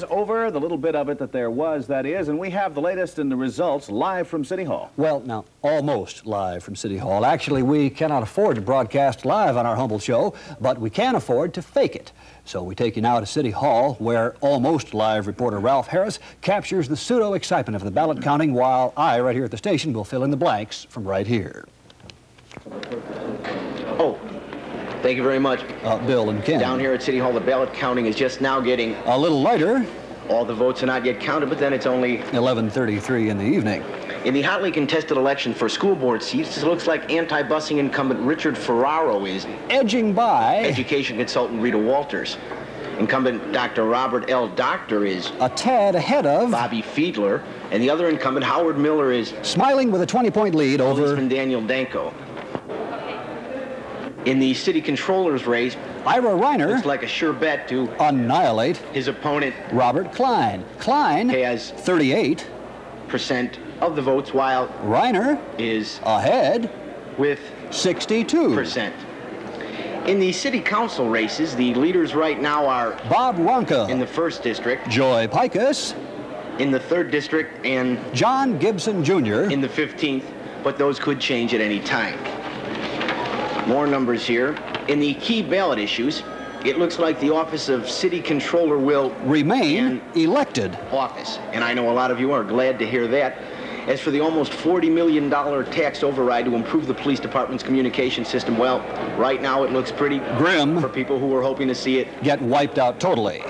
is over, the little bit of it that there was, that is, and we have the latest in the results live from City Hall. Well, now, almost live from City Hall. Actually, we cannot afford to broadcast live on our humble show, but we can afford to fake it. So we take you now to City Hall, where almost live reporter Ralph Harris captures the pseudo-excitement of the ballot counting, while I, right here at the station, will fill in the blanks from right here. Oh, thank you very much. Bill and Ken. Down here at City Hall, the ballot counting is just now getting... a little lighter. All the votes are not yet counted, but then it's only... 11:33 in the evening. In the hotly contested election for school board seats, it looks like anti-busing incumbent Richard Ferraro is... edging by... education consultant Rita Walters. Incumbent Dr. Robert L. Doctor is... a tad ahead of... Bobby Fiedler. And the other incumbent, Howard Miller, is... smiling with a 20-point lead over... policeman Daniel Danko. In the city controller's race... Ira Reiner... looks like a sure bet to... annihilate... his opponent... Robert Klein. Klein... has... 38% of the votes, while... Reiner... is... ahead... with... 62%. In the city council races, the leaders right now are... Bob Wonka... in the 1st district... Joy Pikus... in the 3rd district, and... John Gibson Jr. in the 15th, but those could change at any time. More numbers here. In the key ballot issues, it looks like the office of city controller will... remain elected. Office. And I know a lot of you are glad to hear that. As for the almost $40 million tax override to improve the police department's communication system, well, right now it looks pretty... grim. For people who were hoping to see it... get wiped out totally.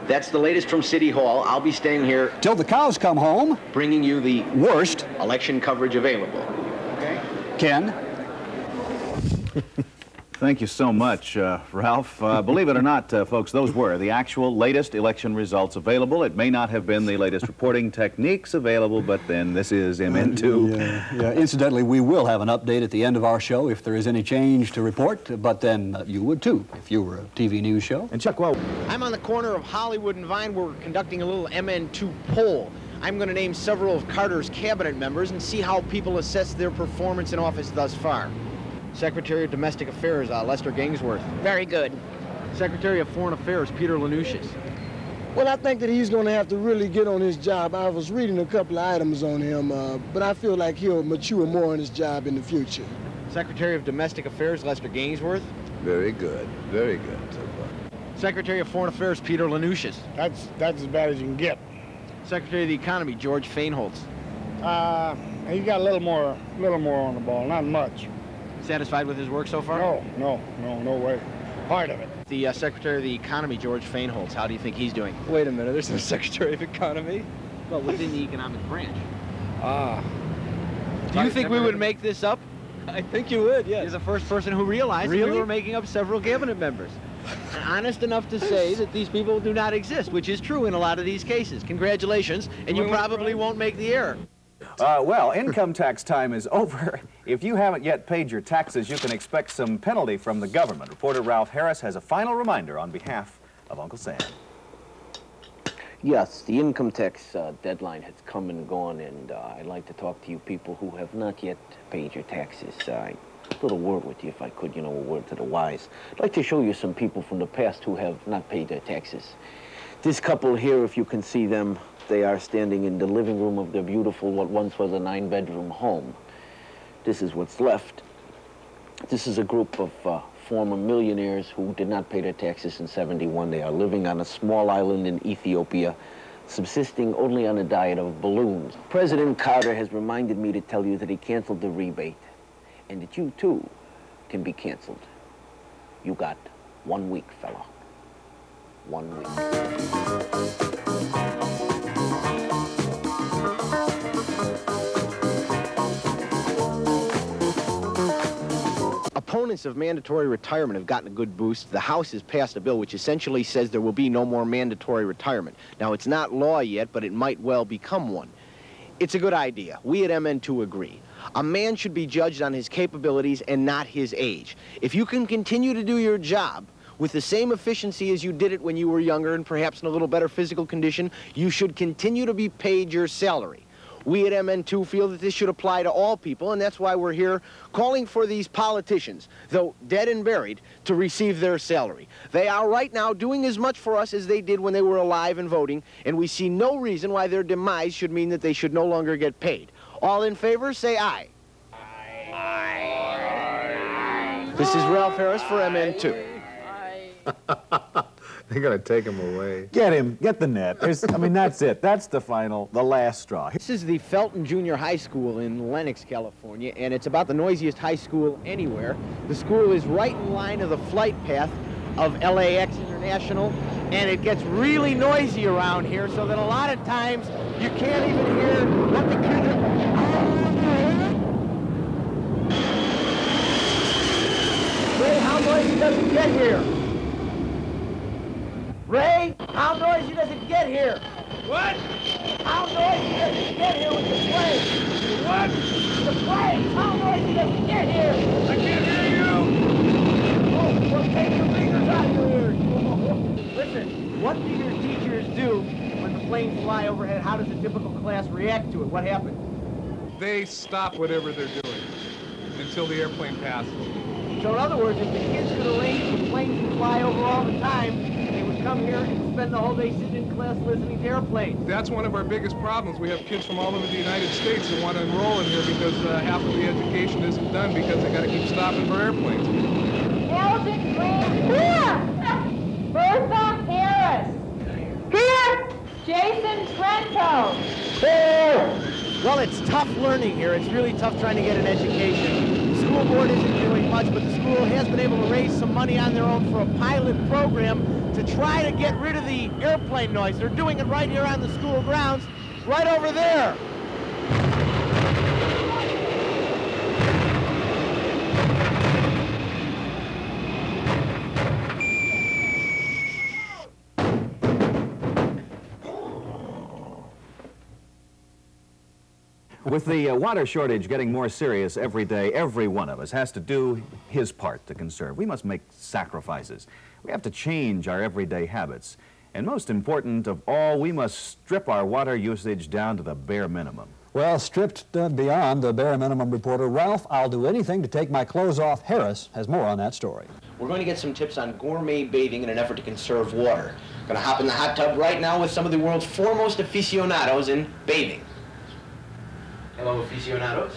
That's the latest from City Hall. I'll be staying here... till the cows come home. Bringing you the... worst... election coverage available. Okay? Ken? Thank you so much, Ralph. Believe it or not, folks, those were the actual latest election results available. It may not have been the latest reporting techniques available, but then this is MN2. Yeah. Incidentally, we will have an update at the end of our show if there is any change to report, but then you would too if you were a TV news show. And Chuck, well, I'm on the corner of Hollywood and Vine. We're conducting a little MN2 poll. I'm going to name several of Carter's cabinet members and see how people assess their performance in office thus far. Secretary of Domestic Affairs, Lester Gangsworth. Very good. Secretary of Foreign Affairs, Peter Lanushis. Well, I think that he's going to have to really get on his job. I was reading a couple of items on him, but I feel like he'll mature more on his job in the future. Secretary of Domestic Affairs, Lester Gangsworth. Very good. Very good so far. Secretary of Foreign Affairs, Peter Lanushis. That's as bad as you can get. Secretary of the Economy, George Feinholz. He got a little more on the ball, not much. Satisfied with his work so far? No way. Part of it. The Secretary of the Economy, George Feinholz, how do you think he's doing? Wait a minute, there's no Secretary of Economy? Well, within the economic branch. Do you think we would make this up? I think you would, yes. You're the first person who realized that we were making up several cabinet members. Honest enough to say that these people do not exist, which is true in a lot of these cases. Congratulations, and you probably won't make the error. Well, income tax time is over. If you haven't yet paid your taxes, you can expect some penalty from the government. Reporter Ralph Harris has a final reminder on behalf of Uncle Sam. Yes, the income tax deadline has come and gone, and I'd like to talk to you people who have not yet paid your taxes. A little word with you, if I could, you know, a word to the wise. I'd like to show you some people from the past who have not paid their taxes. This couple here, if you can see them, they are standing in the living room of their beautiful, what once was a 9-bedroom home. This is what's left. This is a group of former millionaires who did not pay their taxes in '71. They are living on a small island in Ethiopia, subsisting only on a diet of balloons. President Carter has reminded me to tell you that he canceled the rebate, and that you, too, can be canceled. You got 1 week, fella. 1 week. Opponents of mandatory retirement have gotten a good boost. The House has passed a bill which essentially says there will be no more mandatory retirement. Now, it's not law yet, but it might well become one. It's a good idea. We at MN2 agree. A man should be judged on his capabilities and not his age. If you can continue to do your job with the same efficiency as you did it when you were younger and perhaps in a little better physical condition, you should continue to be paid your salary. We at MN2 feel that this should apply to all people, and that's why we're here calling for these politicians, though dead and buried, to receive their salary. They are right now doing as much for us as they did when they were alive and voting, and we see no reason why their demise should mean that they should no longer get paid. All in favor, say aye. Aye. Aye. This is Ralph Harris for MN2. They're going to take him away. Get him. Get the net. I mean, that's it. That's the last straw. This is the Felton Junior High School in Lenox, California, and it's about the noisiest high school anywhere. The school is right in line of the flight path of LAX International, and it gets really noisy around here, so that a lot of times you can't even hear what the kids are... Ray, how noisy does it get here? Ray, how noisy does it get here? What? How noisy does it get here with the planes? What? The planes, how noisy does it get here? I can't hear you. Oh, well, take your fingers out of your ears. Listen, what do your teachers do when the planes fly overhead? How does a typical class react to it? What happens? They stop whatever they're doing until the airplane passes. So in other words, if the kids could arrange for planes to fly over all the time, they would come here and spend the whole day sitting in class listening to airplanes. That's one of our biggest problems. We have kids from all over the United States that want to enroll in here because half of the education isn't done because they got to keep stopping for airplanes. Elgin Green here. Bertha Harris here. Jason Trento here. Well, it's tough learning here. It's really tough trying to get an education. The school board isn't doing much, but the school has been able to raise some money on their own for a pilot program to try to get rid of the airplane noise. They're doing it right here on the school grounds, right over there. With the water shortage getting more serious every day, every one of us has to do his part to conserve. We must make sacrifices. We have to change our everyday habits. And most important of all, we must strip our water usage down to the bare minimum. Well, stripped beyond the bare minimum, reporter Ralph, I'll do anything to take my clothes off. Harris has more on that story. We're going to get some tips on gourmet bathing in an effort to conserve water. Going to hop in the hot tub right now with some of the world's foremost aficionados in bathing. Hello, aficionados.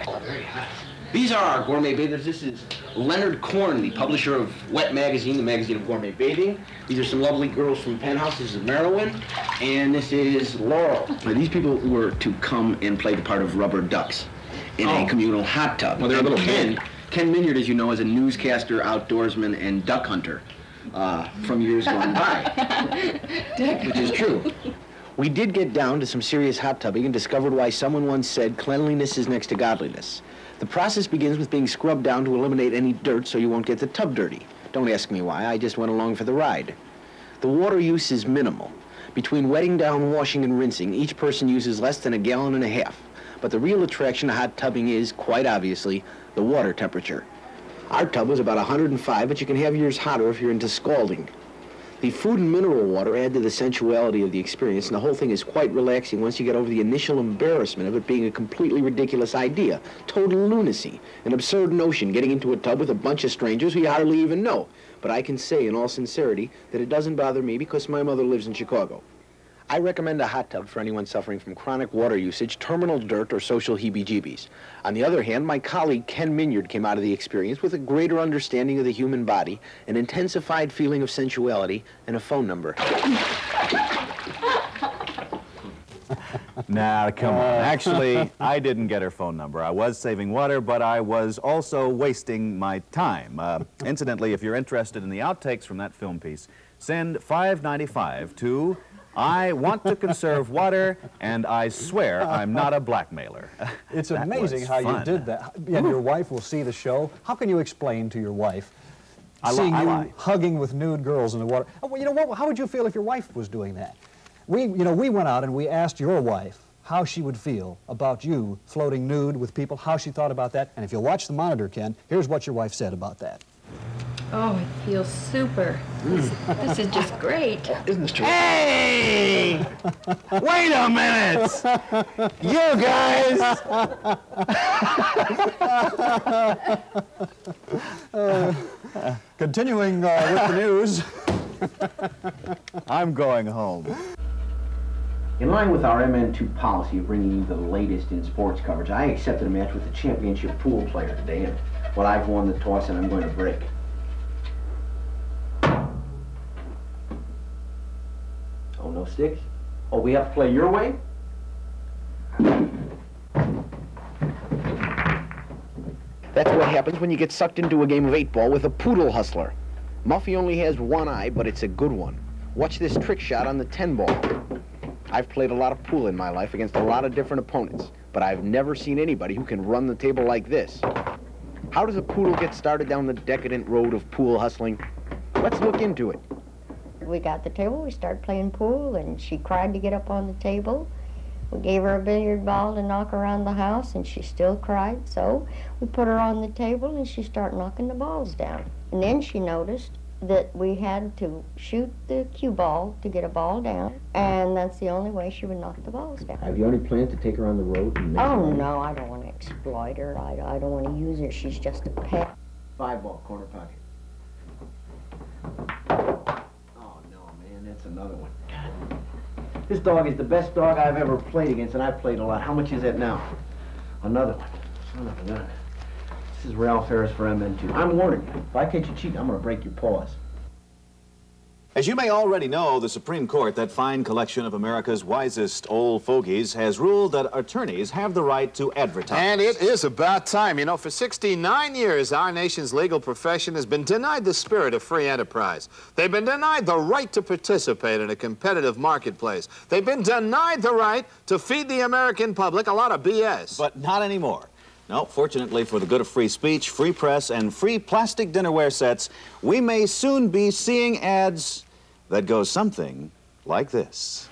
Oh, very hot. These are our gourmet bathers. This is Leonard Korn, the publisher of Wet Magazine, the magazine of gourmet bathing. These are some lovely girls from Penthouse. This is Marilyn, and this is Laurel. Now, these people were to come and play the part of rubber ducks in a communal hot tub. Well, they're a little Ken Minyard, as you know, is a newscaster, outdoorsman, and duck hunter from years gone by, which is true. We did get down to some serious hot tubbing and discovered why someone once said cleanliness is next to godliness. The process begins with being scrubbed down to eliminate any dirt so you won't get the tub dirty. Don't ask me why, I just went along for the ride. The water use is minimal. Between wetting down, washing, and rinsing, each person uses less than 1.5 gallons. But the real attraction to hot tubbing is, quite obviously, the water temperature. Our tub was about 105, but you can have yours hotter if you're into scalding. The food and mineral water add to the sensuality of the experience, and the whole thing is quite relaxing once you get over the initial embarrassment of it being a completely ridiculous idea. Total lunacy. An absurd notion, getting into a tub with a bunch of strangers who you hardly even know. But I can say in all sincerity that it doesn't bother me because my mother lives in Chicago. I recommend a hot tub for anyone suffering from chronic water usage, terminal dirt, or social heebie-jeebies. On the other hand, my colleague Ken Minyard came out of the experience with a greater understanding of the human body, an intensified feeling of sensuality, and a phone number. Now, come on. Actually, I didn't get her phone number. I was saving water, but I was also wasting my time. Incidentally, if you're interested in the outtakes from that film piece, send $5.95 to I want to conserve water, and I swear I'm not a blackmailer. It's amazing how you did that. And your wife will see the show. How can you explain to your wife seeing you hugging with nude girls in the water? Well, you know what? How would you feel if your wife was doing that? We went out and we asked your wife how she would feel about you floating nude with people, how she thought about that. And if you'll watch the monitor, Ken, here's what your wife said about that. Oh, it feels super. This is just great. Isn't this true? Hey! Wait a minute! You guys! Continuing with the news. I'm going home. In line with our MN2 policy of bringing you the latest in sports coverage, I accepted a match with the championship pool player today, and well, I've won the toss and I'm going to break. Oh, no sticks? Oh, we have to play your way? That's what happens when you get sucked into a game of 8-ball with a poodle hustler. Muffy only has one eye, but it's a good one. Watch this trick shot on the 10-ball. I've played a lot of pool in my life against a lot of different opponents, but I've never seen anybody who can run the table like this. How does a poodle get started down the decadent road of pool hustling? Let's look into it. We got the table, we started playing pool, and she cried to get up on the table. We gave her a billiard ball to knock around the house, and she still cried, so we put her on the table, and she started knocking the balls down. And then she noticed that we had to shoot the cue ball to get a ball down, and that's the only way she would knock the balls down. Have you any plans to take her on the road? And Oh, no, I don't want to exploit her. I don't want to use her. She's just a pet. 5-ball, corner pocket. Oh, no, man, that's another one. God. This dog is the best dog I've ever played against, and I've played a lot. How much is that now? Another one. Son of a gun. This is Ralph Harris for MN2. I'm warning you. If I catch you cheating, I'm going to break your paws. As you may already know, the Supreme Court, that fine collection of America's wisest old fogies, has ruled that attorneys have the right to advertise. And it is about time. You know, for 69 years, our nation's legal profession has been denied the spirit of free enterprise. They've been denied the right to participate in a competitive marketplace. They've been denied the right to feed the American public a lot of BS. But not anymore. No, fortunately for the good of free speech, free press, and free plastic dinnerware sets, we may soon be seeing ads that go something like this.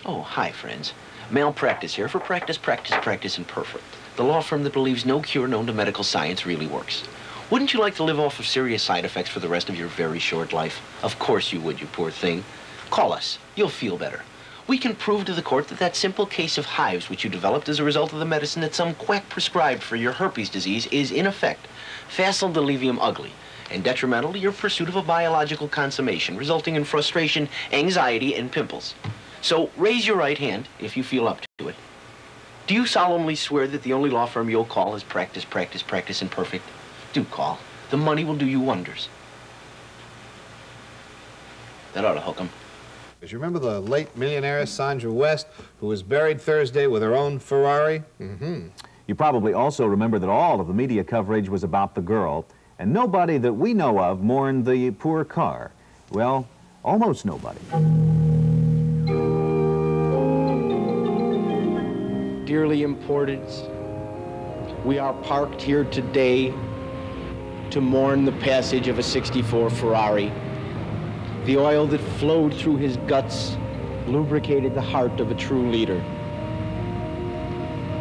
Oh, hi, friends. Malpractice here for Practice, Practice, Practice, and Perfect. The law firm that believes no cure known to medical science really works. Wouldn't you like to live off of serious side effects for the rest of your very short life? Of course you would, you poor thing. Call us. You'll feel better. We can prove to the court that that simple case of hives which you developed as a result of the medicine that some quack prescribed for your herpes disease is, in effect, facile delirium ugly and detrimental to your pursuit of a biological consummation, resulting in frustration, anxiety, and pimples. So raise your right hand if you feel up to it. Do you solemnly swear that the only law firm you'll call is Practice, Practice, Practice, and Perfect? Do call. The money will do you wonders. That ought to hook 'em. Do you remember the late millionaire Sandra West, who was buried Thursday with her own Ferrari? Mm-hmm. You probably also remember that all of the media coverage was about the girl, and nobody that we know of mourned the poor car. Well, almost nobody. Dearly imported, we are parked here today to mourn the passage of a '64 Ferrari. The oil that flowed through his guts lubricated the heart of a true leader.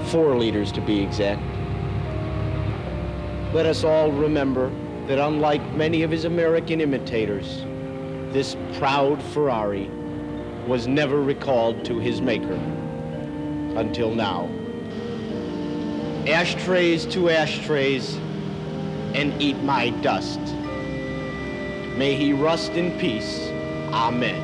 4 leaders, to be exact. Let us all remember that unlike many of his American imitators, this proud Ferrari was never recalled to his maker until now. Ashtrays to ashtrays, and eat my dust. May he rust in peace. Amen.